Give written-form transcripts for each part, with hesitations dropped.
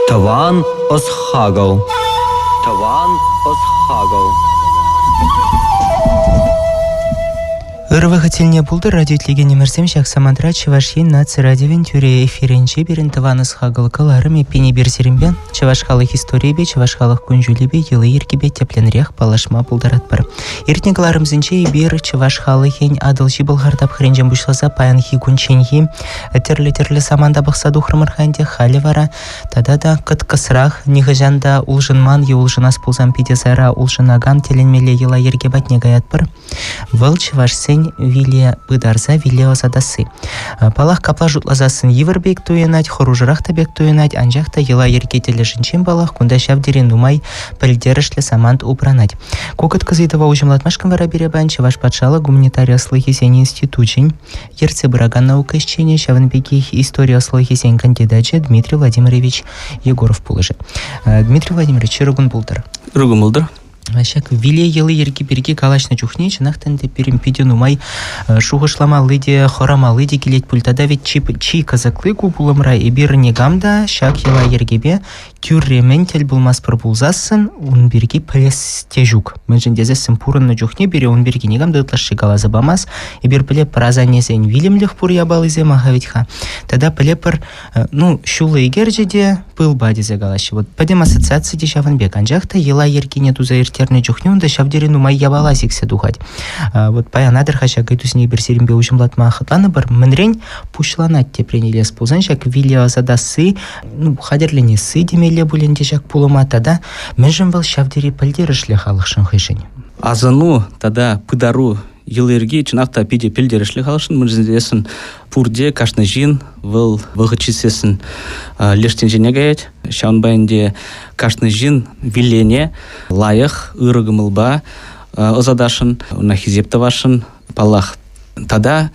Таван Осхагал. Таван Осхагал. Ырвыгытельне булды радиотлеген немерсем шаксамандра Чевашин нац радиовен тюре эфиренче берін таваныс хагылкаларым еппене берсерімбен Чевашхалық историябе, Чевашхалық күнжулебе, елы еркебе тепленрех палашма булдарат бар. Иртнегларым зінче ебер Чевашхалық ен адылжи бұлғардап хренжен бұшласа паянхи күнченхи, терлі саманда бұқса дұхрымырханде халі вара, тада да қыт қысырақ, нихыжанда улжынман е улжынас пулзан педезара улжынаган теленмеле ела ергебат негаят бар. Выл Чевашсен виле быдарза виле озадасы. Палах капла жутлазасын евірбек туенать, хоружырақ табек туенать, анжақта ела еркетелі жынчен балах, кунда шавдерен умай пілдерішлі самант упранать. Кокыт кызыдыва ужымлатмашкан вара беребан Чеваш патшалы гуманитария слыхисен институтчен, ерце быраган наука исчене шавынбеких история слыхисен кандидатче Дмитрий Владимирович Егоров пулыжы. Дмитрий Владимирович, ругун булдыр. Ругун булдыр. Ашак виле елы ерги берги калашна чухне чынақтан де перем пиденумай шуғышламалы де хорамалы де келет пультада ведь чи казаклы купулымра ебіріне гамда шак ела ергебе кюрремен тел булмас пыр булзасын он берги пілес тежук. Мәжіндезесін пурынны чухне бере он берги не гамда ытлашы галазы бамас ебір піле празанезен вилемліх пур ябалызе махавитха. Тада піле пыр шулы егерже де пыл бадезе галашы. Вот падем ассоциация де шавынбек анжақта ела ергене туза терне жухнюн да шавдерину май ябаласиксе духать. Вот паянадыр хашак айтусне берсеримбе ужымлатма хатланы бар мэнрень пушланать те принелес пулзан шак вилия задасы хадерлене сы демеле буленде шак пулыма тада мэжым был шавдери пылдерышле халықшын хышын. Азану тада пыдару елерги чынақта пиде пілдерішлі халышын мүрзіндесін пурде кашны жин выл вғычисесін лештен жене гаять. Шаунбайынде кашны жин вилене лайық ырыгымылба озадашын, нахизепті вашын палах. Тада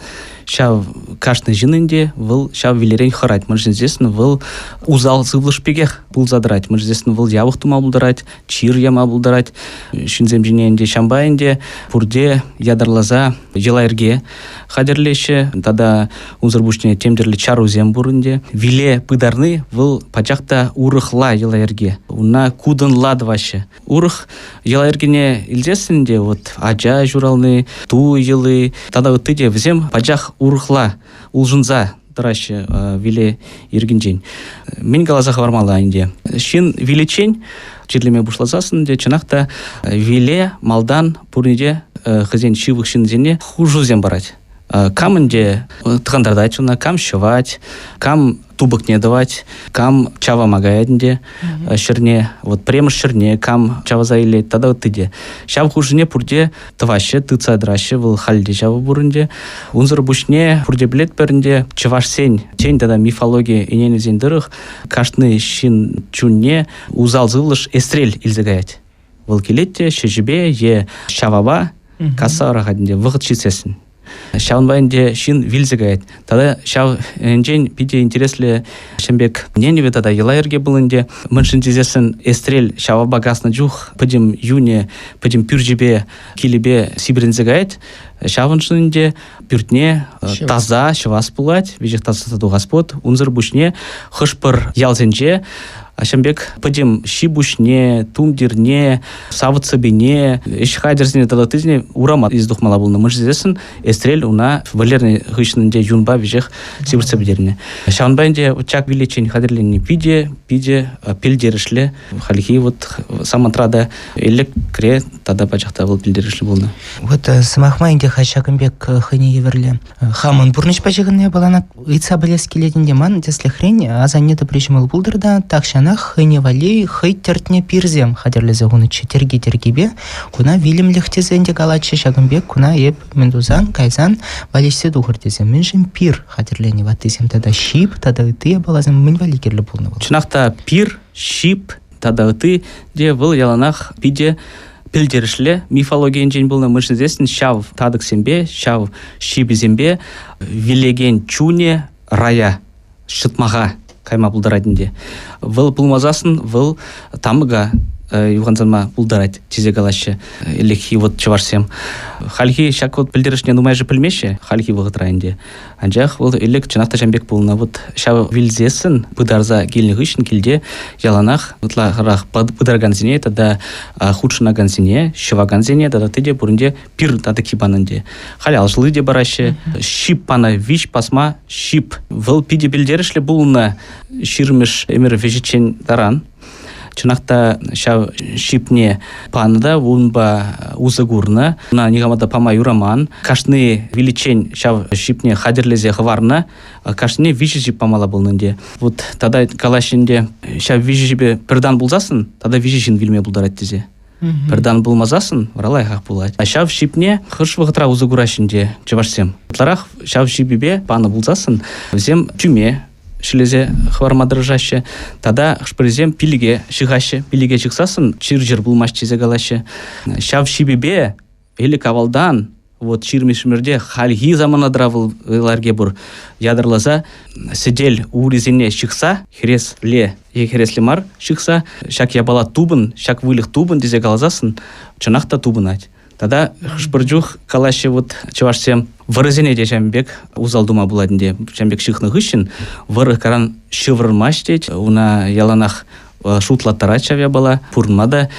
шав кашны жинынде выл шав вилерен харать. Мүрзіндесін выл узал зывлышпегех бұл задрать. Мүрзіндесін выл явық тума бұлдарать, чир яма бұлдарать. Шинзем женеенде шамбайынде пурде ядарлаза елайырге хадерлеші. Тада унзырбушне темдерлі чару зембурынде. Виле пыдарны выл пачақта урықла елайырге. Уна кудын ладвашы. Урық елайыргене илзесінде вот ажа журалны, ту елы. Тада үттіде взем пачақ урықла улжынза дырашы виле ергенжен. Мен галаза хавармалы айынде. Шин вилечен черлеме бушлазасынде чынақта виле малдан пурниде хызен шивық шинзене хужузен барать. Камынде тығандардать уна, кам шывать, кам тубық не давать, кам чава магаядынде шырне, вот премыш шырне, кам чава заилет, тада вот тыде. Шав хужыне пурде тваще, тыца драще, выл халде чава бурынде. Унзыр бушне пурде білет бірінде чываш сень, тень тада мифология инені зендырых, кашны шин чунне узал зывлыш эстрель илзегаять. Выл келетте, шежібе, е шаваба, каса арағадынде вғыт шисесін. Шаунбайынде шин вилзегает. Тада шау энжен пиде интересле шембек неневе тада елайырге булынде мыншын жезесін эстрель шава багасны жух пыдем юне пыдем пюржебе килебе сибиринзегает. Шавыншынде пюртне таза шывас пулать, вежех таза дугаспот, унзыр бушне хышпыр ялзенже Ашамбек пыдем шибушне, тумдирне, савыцыбине, ешхайдерзіне талатызне урама издухмала булны. Мыжзесін эстрель уна валерный хышнынде юнба вежех сибирцыбидеріне. Шаунбайынде чак вилечен хадерленне пиде пилдерішлі. Халихи вот самантрада элек кре тада пачақта был пилдерішлі булны. Вот самахмайынде хашакымбек хыне еверлі. Хамын бұрныш пачығынне балана ыйца білес келетінде ман деслі хрень азаннеті причмыл булдырда такшана хыне вали хый тертне пирзем хадерлезе гуны четерги-тергибе куна вилимлих тезенде галачы шагымбек куна еп мендузан кайзан валишсе дугыр тезем менжим пир хадерлене ватызем тада шип тада ыты балазым мен вали керлі болны бол. Чынақта пир, шип, тада ыты де выл яланах пиде пілдерішлі мифологиян жен болны мышынзесін шав тадық сембе, шав шибі зембе вилеген чуне рая шытмаға кайма бұлдарадынде. Выл пулмазасын, выл тамыға юганзанма булдарать тизе галаще лихи вот чувашсем. Хальхи шак вот билдеришне нумай же пельмеше хальхи вагытрайнде. Анжах вот элек чынакта жамбек булна вот ша вилзесін пыдарза келінгі үшін келде яланах ытларах пыдарганзине тада худшынаганзине шываганзине тада тыде бурынде пир тады кибанынде. Хали алжылы де бараще шип пана вич пасма шип. Выл пиде билдерішле булна ширмеш эмер вежичен таран. Чынакта шав шипне панада унба узагурна на нигамада пама юраман кашны величень шав шипне хадерлезе хварна кашны вижижи памала булнынде. Вот тада калашинде шав вижижибе пердан булзасын тада вижижин вилме булдарат тезе. Пердан булмазасын вралай хак булат. А шав шипне хыш вагытра узагурашинде чавашсем. Тларах шав шипибе пана булзасын взем тюме шилезе хвармадыржаще, тада шпрезем пилиге шигаще, пилиге чиксасын, чир-жир булмаш чизе галаще. Шав шибибе, или кавалдан, вот чирмишмерде хальги заманадравыл ларге бур ядырлаза, сидель уризине шикса, херес ле, и херес лемар шикса, шак ябала тубын, шак вылих тубын дизе галазасын, чынахта тубынать. Тада шпырджух калаще вот чавашсем выразене де жамбек узалдума буладынде жамбек шихны гыщин выры каран шывырмаш деть уна яланах шутлаттара чавя бала пурнмада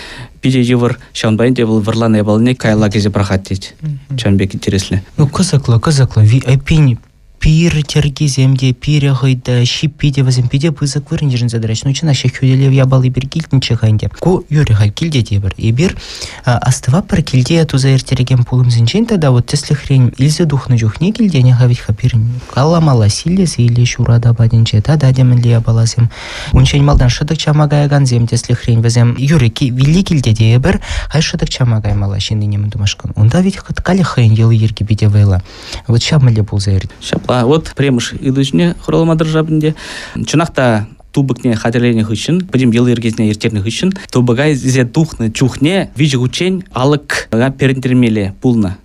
пиде евр шаунбайнде был вырлана ябалне кайла кезе прохат деть жамбек интересли. Ну казакла ви айпини пир тергиземде пире гайда шипиде ваземпиде пызык вырынжын задрач ну чына шехюделев ябалы бир килтинче ханде ку юри хал килде дебир и бир астыва пар килде туза эртереген пулым зинчен тада вот если хрень илзе духны жухне килде не хавить хапирин каламала силес или шурада бадинче тада демли ябаласем унчен малдан шыдык чамагайган зем если хрень вазем юри вилли килде дебир хай шыдык чамагай мала шиндинем думашкан онда ведь хаткали хайн елы ерки биде вейла вот шамыле пулза эрт. Вот премыш идущне хролма держабнде. Чынакта тубыкне хатерление хыщын, подим елы ергезне ертерне хыщын. Тубыгай зе тухны чухне вижи учень алык перентермеле пулна.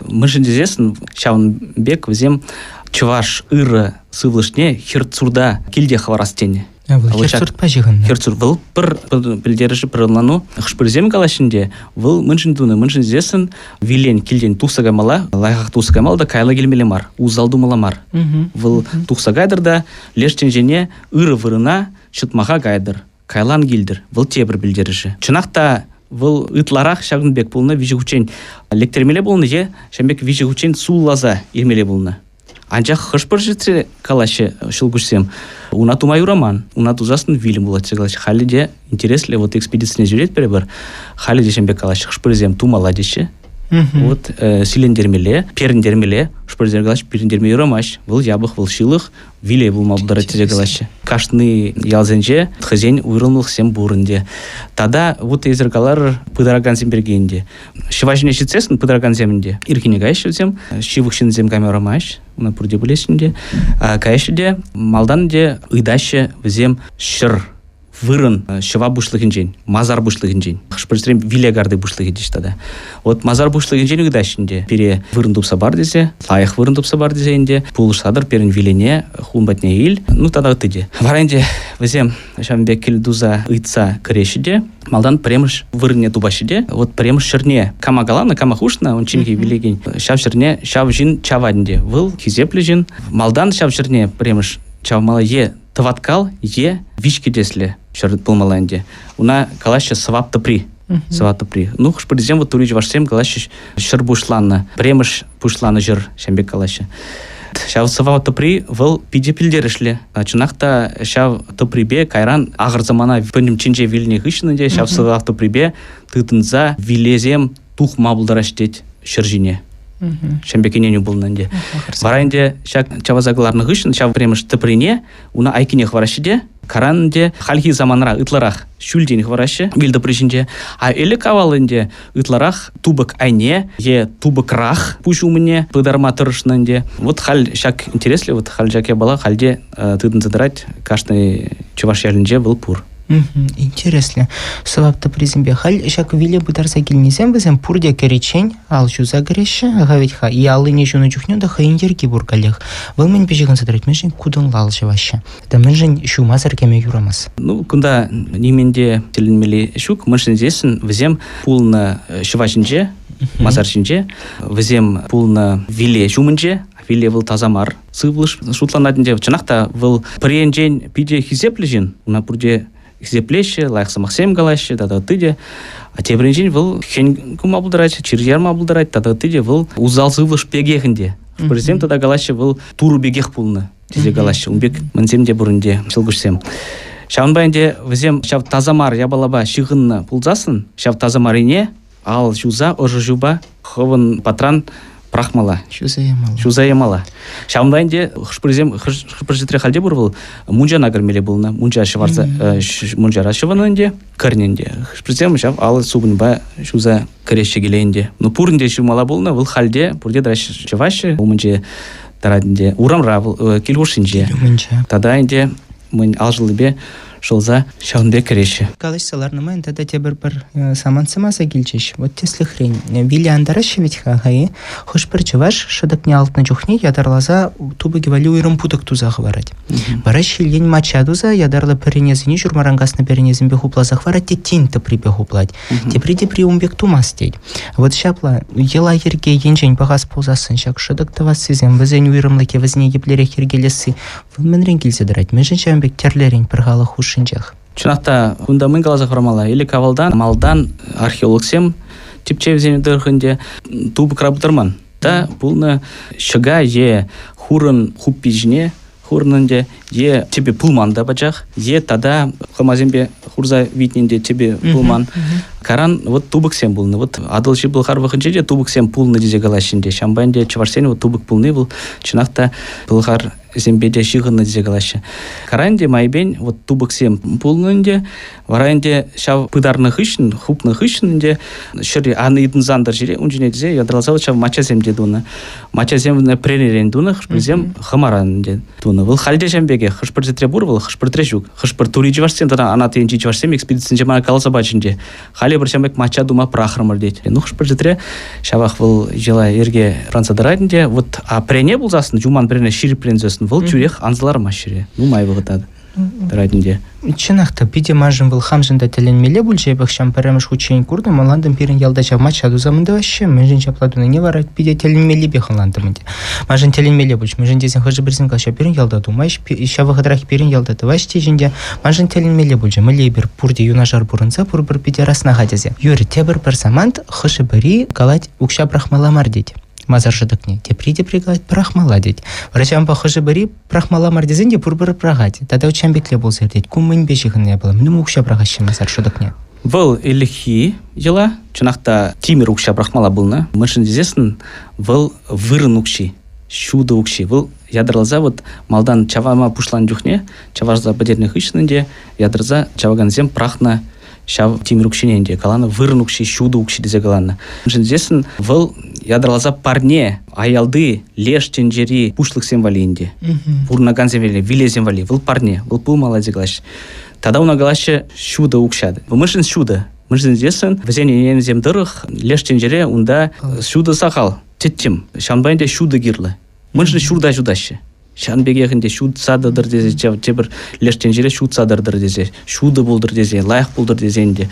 Мышын дезесін шаун бек взем чуваш ыры сывлышне херцурда килде хварастене. Херцурд пажиган. Херцурд был пыр билдериши пырлану хшпырзем галашинде был мыншын туны мыншын дезесін вилен килден тухсага мала лайхах тухсага мала да кайла келмеле мар узалду маламар. Был тухса гайдырда лештен жене ыры вырына шытмаха гайдыр кайлан гилдір был тебір билдериши. Чынакта был ытларах шагынбек болны вижи учень лектермеле болны же шамбек вижи учень суллаза ирмеле болны. Анчах хышпыр житсе калаще шылгушсем уна тумай роман уна тузасын вилим булатсе калаще халиде интересле вот экспедицияне жүрет перебір халиде шамбек калаще хышпырзем тумала деше. Вот силендермеле, перендермеле, шпырдергалаш, перендерме юрамаш, был ябых, был шилых, виле был мабдара тезегалаще. Кашны ялзенже, тхазень уйрылмылых сем бурынде. Тада вот изергалар пыдараган зембергенде. Шиважне шицесн пыдараган земінде. Иркине гайшевзем, шивыхшин зем камерамаш, уна пурде булесінде. Кайшеде, малданде, ыдаще взем шыр. Вырын шыва бушлыгын жен, мазар бушлыгын жен. Шпырстрем вилегарды бушлыгы деш тада. Вот мазар бушлыгын жен үгдашінде. Пере вырын тупса бар десе, лайық вырын тупса бар десенде, пулыш садыр перін вилене, хунбатне ил, ну тада ыттыде. Варенде, візем, шамбек кел дуза ыйтса кірешіде, малдан премыш вырыне тубашыде, вот премыш шырне, кама галана, кама хушна, он чинги вилеген. Шав шырне, шав жин чавадінде. Выл кизеплі жин, малдан шав шырне премыш чав мала е таваткал, е вишки десле. Шарыт пылмаланде. Уна калаще свапты при. Свапты при. Ну, шпырдезем вот турич вашсем калаще шыр бушланна. Премыш бушланна жыр шамбек калаще. Шав свапты при выл пиде пилдерішле. Чынақта шав топрибе кайран ағыр замана пөнім чинже виліне хышынынде шав свапты прибе тытынза вилезем тух мабылдараш дет шыржине. Шамбекененю болнанде. Барайнде шак чавазагларны хышын шав премыш топрине уна айкине хварашыде. Каранде хальхи заманра ытларах шүлден хвараще вилді пришінде. А элі кавалынде ытларах тубык айне, е тубык рах пушумыне пыдарма тұрышнанде. Вот халь шак интересли, вот халь жаке бала хальде тыдын задырать кашны чуваш ялінже был пур. Интересно. Савапта призембе халь шак виле бутарса килнесем бізем пурде керечень ал жуза кереші гавитха и алы не жуны жухню да хаиндерки буркалех. Выл мен пешегін садрать менжен кудын лал жеваще. Да менжен шумазар кеме юрамас. Ну, кунда неменде теленмели шук, менжен зесін візем пулны шевачынже, мазарчынже, візем пулны виле жумынже, виле выл тазамар. Сывлыш шутланадынде чынақта выл приенжен пиде хизеплежен, уна пурде хизеплеше, лайықсы мақсем галаще, тада тыде. А тебренжен выл хен кума бұлдырать, чиржерма бұлдырать, тада тыде выл узал сывлыш пегехінде. Президент тада галаще выл туру бегех пулны. Тизе галаще, унбек мінземде бұрынде шылгышсем. Шаунбайынде візем шав тазамар ябалаба шығынны пулзасын, шав тазамарине, ал жуза, ожы жуба, ховын патран прахмала. Шуза ямала. Шаунбайынде хышпырзетре халде бұрвыл, мунжа нагырмеле бұлна, мунжа шыварса, мунжара шыванынде, кірненде. Хышпырзем шав ал субынба шуза кіреші келейінде. Ну пурынде шумала бұлна, выл халде, пурде драш шывашы, умынже тарадынде, урамра келгушынже. Тада инде мен алжылыбе шылза шаунбе кіреші. Калышсалар нымайын, тада те бір самансымаса келчеш. Вот теслі хрень. Вилли андарашы ведь хагайы, хош бір чываш, шыдыкне алтына жухне, ядарлаза тубы гевали уйрым путык туза хварать. Бараш елен мачадуза, ядарлы перенезіні журмарангасны перенезін бехуплаза хварать, те тинты прибехуплать. Те при умбек тумас тейд. Вот шапла, ела ерге енжень бағас ползасын, шак шыдыкты вас сезем, візен уйрымлыке візне еплерек ергелесі. Вон мен келсе дырать, мен жінчамбек терлерень пырғалы хушынчах. Чынақта күнда мың қалаза құрамала, елі кавалдан, малдан археологсем типче візені дырғынде тубы крабытырман. Да, бұлны шыға е хурын хуппижіне, хурынынде е тебе пулманда бачах, е тада қылмазембе хурза витненде тебе пулман. Каран вот тубыксем бұлны. Вот адылшы бұл қарвықынше де тубыксем пулны дезе галашынде. Шамбайынде чыварсен вот тубык пулны бұл. Чынақта бұлғар зембеде шығынны дезе галашы. Каранде майбен вот тубыксем пулнынде, варайынде шав пыдарны хышын, хупны хышынынде, шыри аны идын зандар жере, унжіне дезе, ядралзалы шав мачазем дуны. Мачаземны пренерен дуны, хышпырзем хымаранынде дуны. Бұл халде жембеге хышпырзетре бұр бұл, хышпыртре жүк. Хышпыр тури жыварсен, тада анаты енжи жыварсен, экспедицин жемана калса бачынде. Хали бір жембек мача дума прахрымыр дейді. Ну хышпырзетре шавақ бұл жила ерге Францадарайдынде, вот а прене бұл засын, жуман прене шири прензөсін. Выл тюрех анзалар машире. Ну май вылытады. Дырадынде. Чынақта, пиде мажын был хамжында тәленмеле бұл жайбақ шампарамыш хучейін күрді, маландым перін ялдача мачаду замынды ваще, мәжін шапладуны не варать, пиде тәленмеле бехан ландымынде. Мажын тәленмеле бұл, мәжін дезен хыжы бірсін қалша перін ялдаду, майш шавығыдырақ перін ялдады ваш тежінде, мажын тәленмеле бұл жа, мүлей бір пурде юнажар бұрынса, пур бір пиде расна ғадезе. Юрі, те бір самант хыжы бірі қалать укша брахмаламар дейді. Мазар жыдыкне. Теприде приглать прахмала деть. Врачам похоже бери прахмала мардезенде пурбыр прагать. Тада учамбекле бол зердеть. Кумын бешихын не было. Мному укша прагащен мазар жыдыкне. Выл илихи ела, чынақта тимир укша прахмала былна. Мышын дезесін выл вырын укши, шуды укши. Выл ядырлаза вот малдан чавама пушлан дюхне, чаважза бедерных ищнынде, ядырза чаваганзем прахна шав тимир укшиненде. Каланы вырын укши, шуды укши дезе каланы. Мышын дезесін выл ядырлаза парне, аялды, леш тенжери пушлық символинде. Пурнаган земвели, виле земвели, выл парне, выл пул маладзе галаш. Тада уна галаще шуда укшады. Вымышын шуда. Мышын десін, візені ензем дырых, леш тенжере унда шуда сақал. Теттім, шанбайынде шуда гирлы. Мышын шурда жудашы. Шанбегехінде шуд садыдыр дезе, тебір леш тенжере шуд садырдыр дезе, шуды болдыр дезе, лайық болдыр дезенде.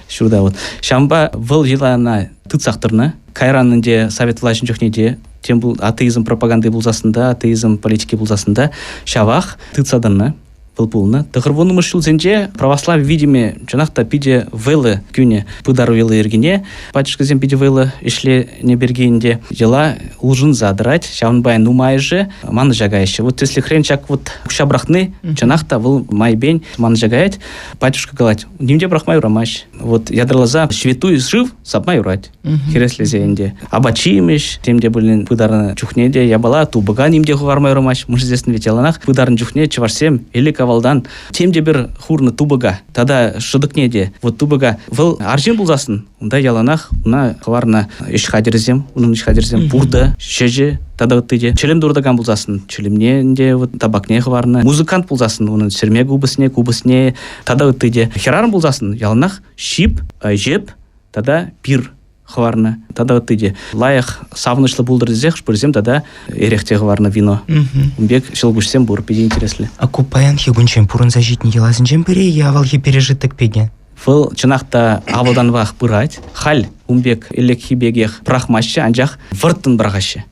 Шуда вот. Шамба выл жылана тыцақтырны, Кайранынде совет влашын жоқнеде, тем бұл атеизм пропаганды бұлзасында, атеизм политики бұлзасында, шавақ тыцадырны, пылпулны. Тығырвоны мұшылзенде православие видиме жанақта пиде вэлы күне пыдару вэлы ергене, патышқызен пиде вэлы ішле не бергенде, жела ұлжын задырать, шавынбайын умайжы, маны жагайшы. Вот если хрен чак вот куша брахны, жанақта выл майбень маны жагаять, патышқа галать, немде брахмай урамаш. Вот ядралаза швету жив, сапмай урать. Хереслезенде. Абачимеш, темде білін пыдарын чухнеде, ябала тубыга немде хугармай урамаш. Мы же здесь ведь яланах пыдарын чухне чеварсем, или кавалдан темде бір хурны тубыга. Тада шыдыкнеде. Вот тубыга выл аржин булзасын. Унда яланах, уна хварна иш хадерзем, унын иш хадерзем, пурда, шеже, тада ыттыде. Челем дурдаган булзасын, челемне вот табакне хварны. Музыкант булзасын, onun серме кубысне, тада ыттыде. Херарм булзасын, ялнах шип, жеп, тада пир хварны. Тада ыттыде. Лаях савнышлы булдыр дезех, шпырзем тада эрехте хварны вино. Бек шелгушсем бур, пиде интересли. А купаян хигунчен пурын защитник елазын жемпире, я валхи пережиток пеге. Фыл чынақта авылдан вақ пырать, хал умбек элек хибегех прахмаще, анжақ вырттын брағаще.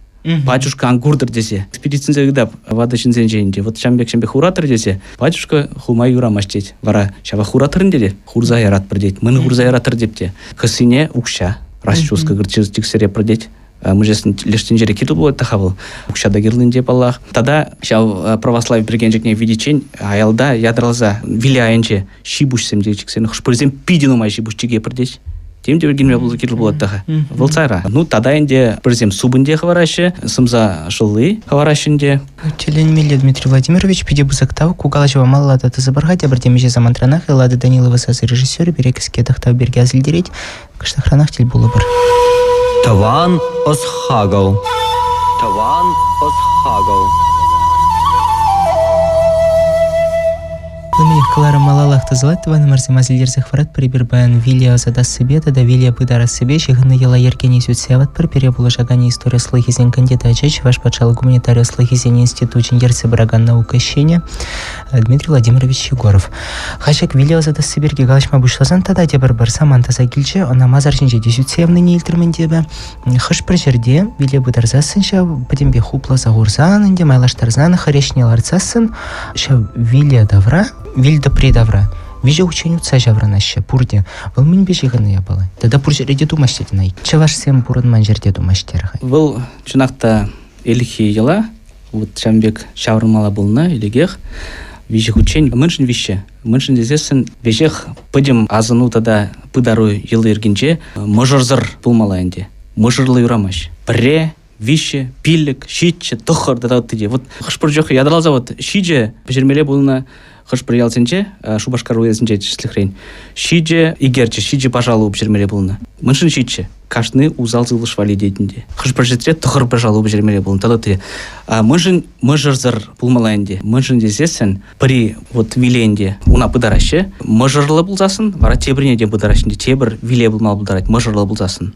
Батюшка ангурдыр десе. Экспедициян зэгдап вадышын зенжейінде. Вот шамбек хуратыр десе. Батюшка хумай юрамаш дейд. Вара шава хуратырын деде. Хурза ярат бір дейд. Мыны хурза яратыр депте. Хысыне укша. Расчуска гырчыз тиксере бір дейд. Мужесын лештен жере кету болады тахавыл. Укшада герлин деп Аллах. Тада шау православие бергенжекне видичень аялда ядралза виляйынче шибушсем дейчиксен. Хушпырзем пидину май шибушчиге бір дейд. Тем де бергенме бұл кету болады таха. Вылцайра. Ну тада инде бірзем субынде хаварашы, сымза жылы хаварашынде. Теленмеле Дмитрий Владимирович пиде бузактау кугалачева маллада тазабаргать абардемеже замантранах и лады Данилова сасы режиссер берекіске тахтау берге азілдерет кыштахранах тел болы бір. Таван осхагал. Таван осхагал. Лымиях каларым малалах тазалат тываны марзем азілдер захварат прибір баян Вилия задас себе, тада Вилия быдара себе, шехынны ела еркені сөтсеват бір пере болы жагане история слыхизен кандидача, чеваш пачалы гуманитария слыхизен институтин ерцы браган наука щене Дмитрий Владимирович Егоров. Хачак Вилия задас себерге галашма бушлазан тада дебір бір самантаса келче, она мазаршынче десютсевны не илтірмен дебі. Хыш бір жерде Вилия быдарзасынша, бәдембе хупла загурзанынде, майлаштарзаны харешне ларцасын, ша Вилия давра, Вильда предавра. Вижу ученю цажавранаще пурде. Выл мен бежиганы я была. Тогда пуржереде думаштетинай. Чаваш сем пурын манжерде думаштерхай. Выл чынақта элихи ела, вот шамбек шаврмала болна илегех. Вижу учень мыншын вище. Мыншын дезесін вежех пыдем азыну тада пыдару елы ергенже мыжырзыр булмала энде. Мыжырлы юрамаш. Пре вище, пилік, щитче, тұхыр дада өттіде. Вот хышпыр жоқы ядралза вот щидже пежермеле болна хышпыр ялсенче, Шубашкар уезінче числихрень. Щидже игерче, щидже пожалуй пежермеле болна. Мыншын щитче. Кашны узал зылышвали дейтінде. Хышпыр жетре тұхыр пожалуй пежермеле болна. Тада өттіде. Мыншын мыжырзыр булмала энде. Мыншын дезесін при вот виленде уна пыдараще. Мыжырлы булзасын, вара тебіріне де пыдарашынде. Тебір виле булмал пыдарать, мыжырлы булзасын.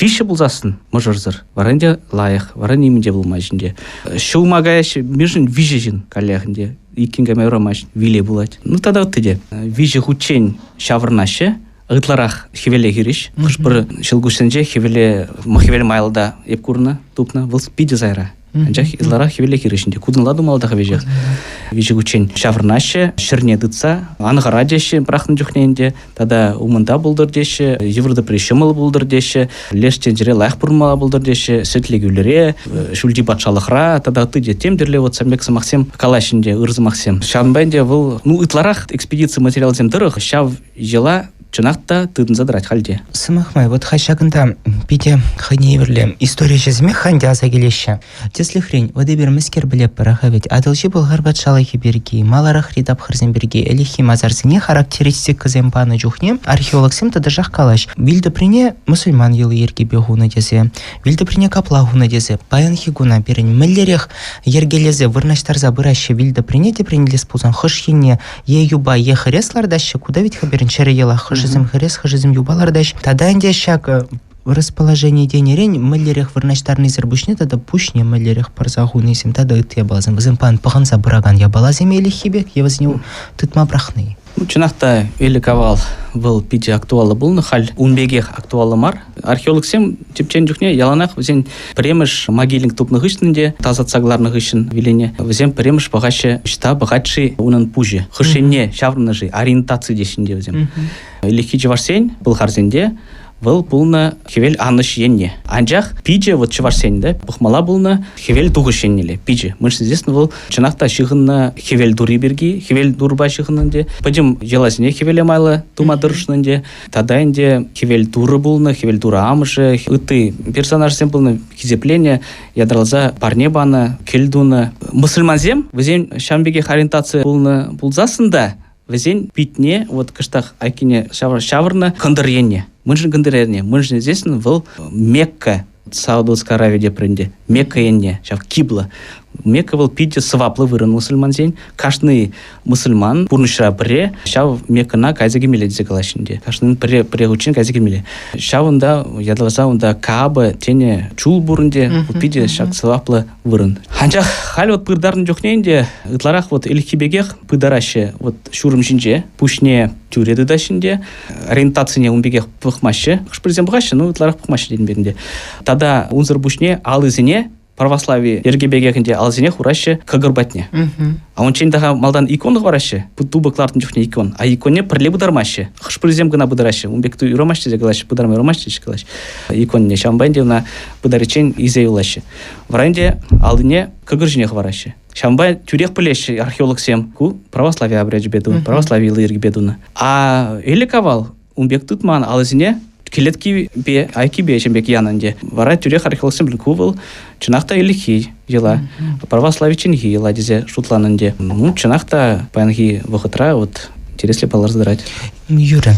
Вище булзасын, мыжырзыр. Варенде лайық, вара немінде булмайшынде. Шылмагаяшы миржын вижежін калияхынде. Иккенге майрамаш виле булать. Ну тада өттіде. Виже хучень шавырнашы. Ытларах хевеле хириш. Хышпыр шылгушсенже хевеле майлда епкурна тупна. Выл спиде зайра. Анжақ ытларах хевеле хиришінде. Кудын ладу малда хавежех. Виже хучень шавырнашы. Шырне дытса. Анғара деші прахны жүхненде. Тада умында бұлдыр деші. Еврды пришымыл бұлдыр деші. Лештен жире лайық бұрмала бұлдыр деші. Сөтлегулере. Шульди батшалықра. Тада ты де темдерле вот самбек самақсем калашінде ырзымақсем. Шанбайнде выл. Ну ытларах экспедиция материал земдырых. Шав жела чынақта тыдын задрать халде. Сымахмай, вот хашагында пите ханеверле история жазме ханде аза келеші. Теслі хрень, одебер міскер білеп бараха ведь, адылжы бұлғар батшалайхи берге, маларах ридап хырзен берге, әлихи мазарзіне характеристик кыземпаны жүхне, археолог сем тады жақ калаш. Вилді прине мұсульман елы ерге бегуна дезе, вилді прине каплагуна дезе, баян хигуна берін мүллерех ергелезе вырнаштарза бұрашы вилді прине де принелес пузан хыш ене, е юба е хыреслардашы, куда ведь хаберін чәрі ела хыжызым хырес, хыжызым юбалардаш. Тада анде шак расположение денерень мэллерех вырнаштарный зербушне, тада пушне мэллерех парзагуны сем, тада ыт ябалазым. Візім пан пағанса бұраган ябалазым елі хибек, евазню тытма брахны. Чынақта елі кавал был пиде актуалы бұл, хал унбегех актуалы мар. Археолог сем тепчен жүхне яланақ візен премеш могилинг тупны ғышнынде, тазатсагларны ғышын вилене. Візен премеш бағашы шта бағачы унын пужи. Хышенне шаврны жи, ориентации дешінде візен. Лихи чевашсен бұл харзенде, Выл пулна хевел аныш енне. Анжақ пиже вот чевашсен, да, пухмала пулна хевел туғышеннеле, пиже. Мыш здесь выл чынақта шығынна хевел дури берги, хевел дурба шығынынде. Пойдем желазіне хевеле майла тума дырышнынде. Тадайнде хевел дуры пулна, хевел дура амышы. Ыты персонаж сен пулна хизепление, ядралза парне бана, келдуна. Мусульманзем, візен шамбеге ориентация пулна пулзасында, візен питне, вот кыштақ айкине шавырна кындыр енне. Мынжын кындыр енне. Мынжын здесь выл Мекка Саудовская Аравия депренде, Мекка енне, шав кибла. Мекка был пиде сваплы вырын мусульман зень. Кашны мусульман пурнышра пре, шав Меккана кайзаги миле дезегалашинде. Кашны пре учин кайзаги миле. Шавында ядласа унда Кааба тене чул бурынде, пиде шак сваплы вырын. Анчах хал вот пырдарын жокненде, ытларах вот илхибегех пыдараще вот шурым шинже, пушне тюреды дашинде, ориентацияне умбегех пыхмаще, хшпризем бгаще, ну ытларах пыхмаще ден беринде. Тада унзыр бушне алызине православие ергебегекінде алзине хураще кагырбатне. А он чейндага малдан икон гвараще, тубаклартын жухне икон. А иконне пірле бұдармаще. Хышпырзем гына бұдараще. Умбекті юрамаще зегалаще, бұдарма юрамаще чекалаще. Иконне шамбайнде уна бұдарычен изеюлаще. Варайнде алдыне кагыржине гвараще. Шамбай тюрех пілеші археолог сем ку православие абряджи бедуна, православие лырги бедуна. А или кавал умбек тутман алзине келетки бе айки бе чембек янанде. Вара тюрех археологсем блкувал чынақта илихи ела. Православие чинги ела дизе шутлананде. Ну чынақта панги вахытра вот интересли балар задрать. Юра,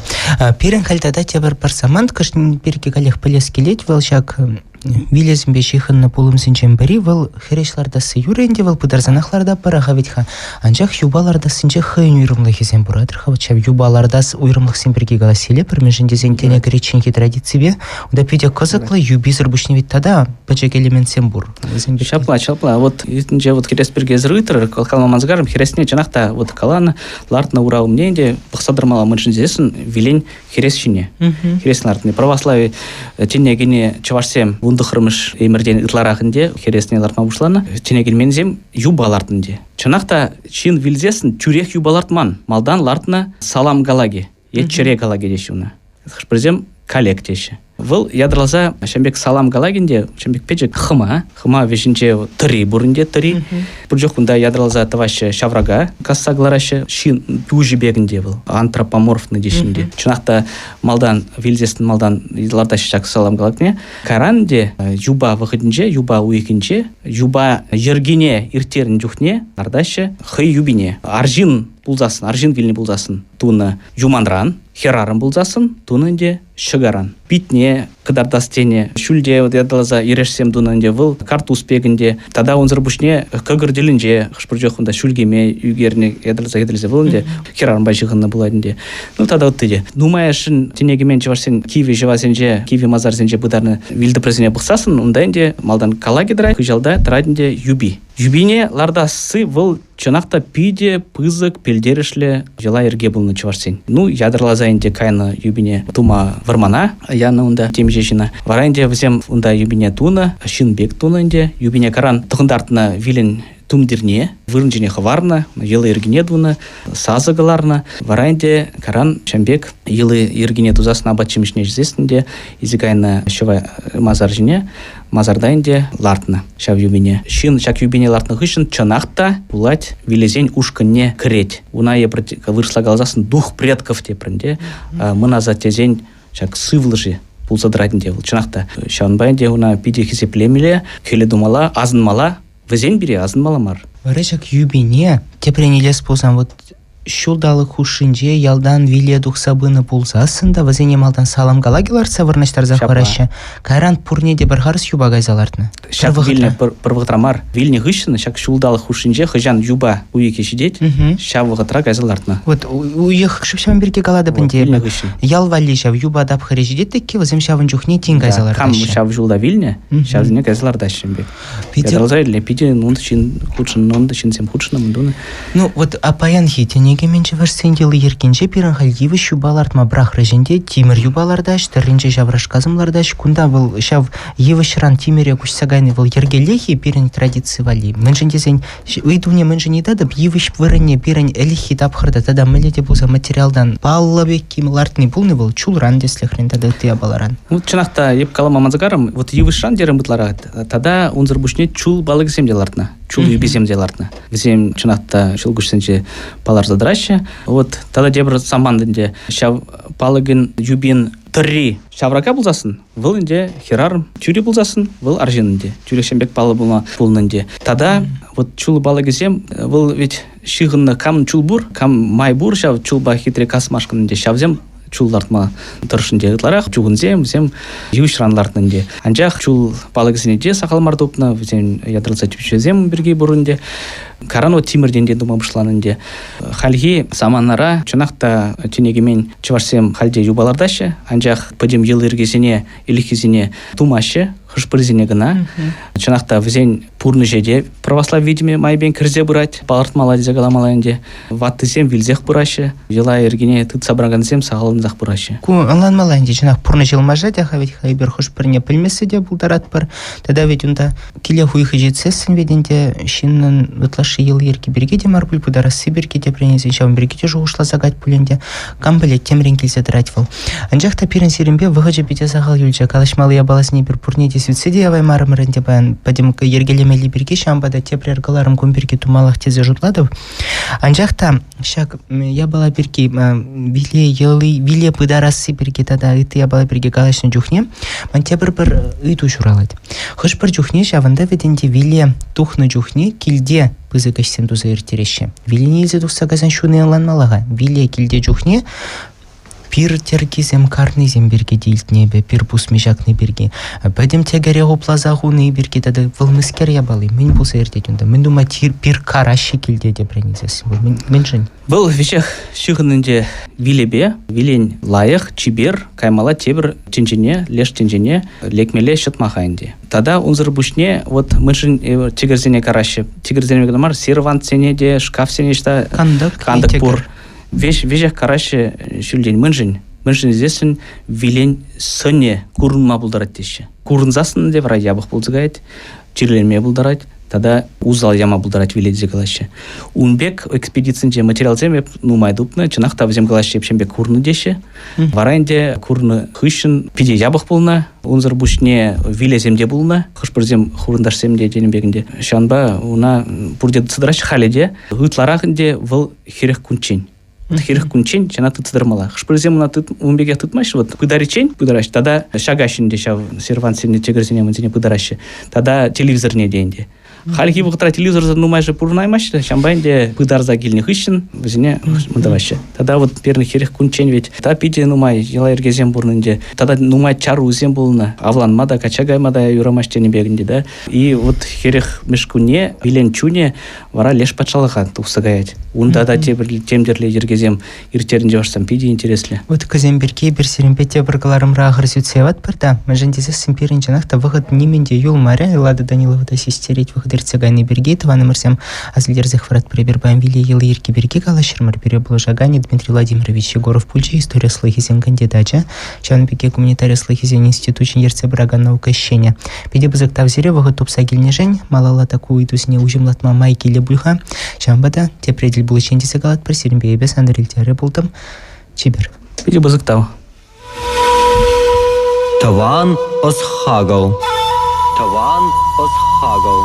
перен хальтада тебір парсамант кашн перке калех пелес келет велшак вилезім бешихын на полым синчен бери вел херешларда сы юренде вел пыдарзанахларда параға ветха. Анчах юбаларда синче хыйн уйрымлых езен бурадырха. Вачав юбаларда уйрымлых симперге галаселе пірмежінде зентене греченки традициеве. Уда пиде кызыклы юбизыр бушневит тада пачек элемент сембур. Чапла. Вот инже вот кересперге зрытыр, калмамазгарым хересне чанахта вот калана лартна ура умненде пахсадырмала мыншынзесін вилень хересшине. Хересін лартны православие тенегене чавашсем вундыхырмыш эмерден ытларахынде хересне лартма бушлана. Тенегенмензем юбалартынде. Чанахта чин вилзесін тюрех юбалартман. Малдан лартна салам галаги. Етчере галаги дешуна. Хшпрзем коллег деші. Выл ядралза шамбек салам галагинде, шамбек педжек хыма вешінче тыри бурынде тыри. Бурджоқында ядралза таваще шаврага кассаглараще шин южи бегінде был, антропоморфны дешінде. Чынақта малдан, вилзестін малдан лардашы шак салам галагне. Каранде юба выходинже, юба уекінже, юба ергине иртерін жүхне, лардашы хый юбине. Аржин булзасын, аржин вилни булзасын. Туны юманран, херарым булзасын, тунынде шыгаран. Питне, кадардастене, шүлде, ядалаза ерешсем дунанде выл, картуз пегінде, тада онзыр бушне кагырделінже, хышпыржоқында шүлгеме, югерне, ядалаза еделзе вылынде, херарым байшығынна буладынде. Ну, тада өттіде. Нумаяшын тенегемен чевашсен киви жевасенже, киви мазарсенже бұдарны вилді презене бұқсасын, ондайынде малдан калагидырай, күжалда традынде юби. Юбине лардасы выл чынақта пиде, пызык, пелдерішлі жела ерге бұлны чевашсен. Ну, ядырлазайынде кайны юбине тума вармана, яны унда темжешина. Варайынде взем унда юбине туна, шинбек тунанде, юбине каран тұғындартына вилен тумдерне, вырынжене хаварна, елы ергене дуна, сазыгаларна. Варайынде каран шамбек елы ергене тузасына батчымышне жезесінде, изикайна шыва мазаржене, мазардайынде лартна шав юбине. Шин шак юбине лартны хышын чанақта булать вилезень ушканне креть. Уна епрати выршла галзасын дух предков тепрінде, мына затезень шак сывлыжи пулсадырадынде был чанақта. Шаунбайынде уна пиде хисеплемеле, келе думала, азынмала, везень бире азынмаламар. Варышак юбине тепренелес болсам вот шулдалы хушинже ялдан виле духсабыны пулзасында вазене малдан салам галагилар савырнаштар захвараще. Кайран пурнеде бір харыс юба гайзалартны. Шак вилне пырвықтрамар. Вилне гышыны, шак шулдалы хушинже хыжан юба уеке шидеть, шак вғытра гайзалартны. Вот уех шыпшам берге галады бінде. Ял вали шав юба дап хыре жидеттекке, вазем шавын жухне тин гайзалартаще. Кам шав жулда вилне, шав зіне гайзаларташшымбе. Ядалзайле, пиде нонды чин худшын, нонды чин сем худшына мындуны. Ну вот апаянхи тенеге менче варсен делы еркенче пиранхал евыш юбалартма брах реженде тимир юбалардаш, тырринче шаврашказымлардаш, кунда был шав евышран тимире кушсагайны был ергелехи пирен традиции вали. Менженде сен уйдуне менжене дадып евыш вырыне пирен элихи тапхырда тада мэлете болса материалдан паллабекки лартны булны был чулран деслехрен тада тыя баларан. Ну чынақта еп калама мазагарым, вот евышран дерем бұтларат, тада онзыр бушне чул балыгысем делартна. Чул юбизем делартна. Візем чынақта чул күшсенче палар задраще. Вот тада дебір самандынде шав палыгын юбин тырри шаврака бұлзасын, выл инде херар тюри бұлзасын, выл аржинынде. Тюрешембек палы бұлнынде. Тада вот чул балыгысем, выл ведь шиғынны кам чулбур, кам майбур шав чулба хитре касмашкынынде шавзем чуллартма тұрышынде ытларақ чугунзем зем юшранлартынде анжақ чул балыгысынеде сақалмардупна зем ядрылса тючезем бірге бұрынде карано тимирденде думамышланынде хальги саманнара чунақта тенегемен чывашсем хальде юбалардашы анжақ пыдем ел ергесіне илихизіне тумашы хышпырзине гына чунақта візен пурны жеде православ видиме майбен кірзе бұрать балартмала дезе галамалайынде ваттысем вилзех бұрашы ела ергене тыт сабраганзем сағалынзақ бұрашы Ку анланмалайынде жинақ пурны жылмажа дяха ведь хайбер хышпырне пілмесі де бұлдарат бар. Тада ведь онда келе хуйхы жетсесін веденде шиннын ытлашы ел ерке берге де марбул бұдарасы берге де пренезе жауын берге де жоғышла загать пүленде камбілет темрен келсе дыратвал. Анжақта пирен серімбе вғыжы бете сағал юльжа калышмалы я баласыне бір пурне де сүйтседе авай марымырынде баян падемка ергелемелі берге шамбада тепрер галарым көмберге тумалақ тезе жұтладов. Анжақта шак я бала берге виле пыдарасы берге тада ыты я бала берге калашны жүхне ман тебір бір ыйту журалайды. Хыш бір жүхне жавында веденде виле тухны жүхне килде пызы кәшсен туза ертереші. Виле нелзе тухса газан шуны аланмалаға. Виле килде жүхне пир тергизем карнизем берге дейлтнебе, пир пусмежакны берге. Бәдем тегере оплазағуны берге тады вылмыскер ябалы. Мен бұлса ертетінде. Мен дума пир карашы келде де пренезесін. Мен жын. Бұл вешех шығынынде вилебе, вилен лайық, чибер, каймала тебір тенжене, леш тенжене, лекмеле шытмағайынде. Тада унзыр бұшне, вот мыншын тигірзене карашы. Тигірзене мегдамар, сервант сене де, шкаф сене ішта, кандық бұр. Вежех карашы шүлден мыншын здесін вилен сөне курынма бұлдарат деші. Курынзасын деп рай ябық бұлдығайд, чирленме бұлдарат, тада узал яма бұлдарат виледзе қалашы. Унбек экспедицинже материал земеп нумайдупны, чынақта взем қалашы епшенбек курны деші. Варайнде курны хышын пиде ябық бұлна, унзыр бұшне виле земде бұлна, хыш бір зем хурындаш земде денебегінде. Шанба уна бұрде цыдырашы халеде, ғытларағынде выл херех күнчен. Хирих кунчен чана ты цыдырмала. Хшпырзем на ты умбеге тытмаш вот пыдаричен пыдараш. Тада шагашинде шав сервант сене тегерзене мынзене пыдарашы. Тада телевизор не денде. Хальги вғытра телевизор нумайжы пурнаймашы, шамбайнде пыдарза гильни хыщын, візіне мындавашы. Тада вот перны хирих кунчен ведь. Та пиде нумай, ела ергезем бурнынде. Тада нумай чару узем булна. Авланмада, качагаймада юрамаштене бегінде, да. И вот хирих мешкуне, билен чуне, вара леш патшалыға тухсагаять. Унда да темдерле ергезем иртерінде вашсам пиде интересле. Вот каземберке бір серемпете біргаларым рағыр сүтсеват бірда. Мәжіндесі сімперін жанақта вғыт неменде юл маря, Элада Данилова да сестереть вғыт Цыганы берге, Таваны мырсям азлерзых врат прибербаем виле елы ерке берге калашырмар перебылы жагане Дмитрий Владимирович Егоров Пульча, история слыхизен кандидача, Чанбеке гуманитария слыхизен институтчин ерце брага наукащения. Педе бызык тавзире вғыт тупса гильнежень, малала такую тусне ужимлатма майки или бульха, Чамбада, те предель булыченди сагалат про серембе без андрельтяры бултам, чибер. Педе бызык тау. Таван осхагал. Таван осхагал.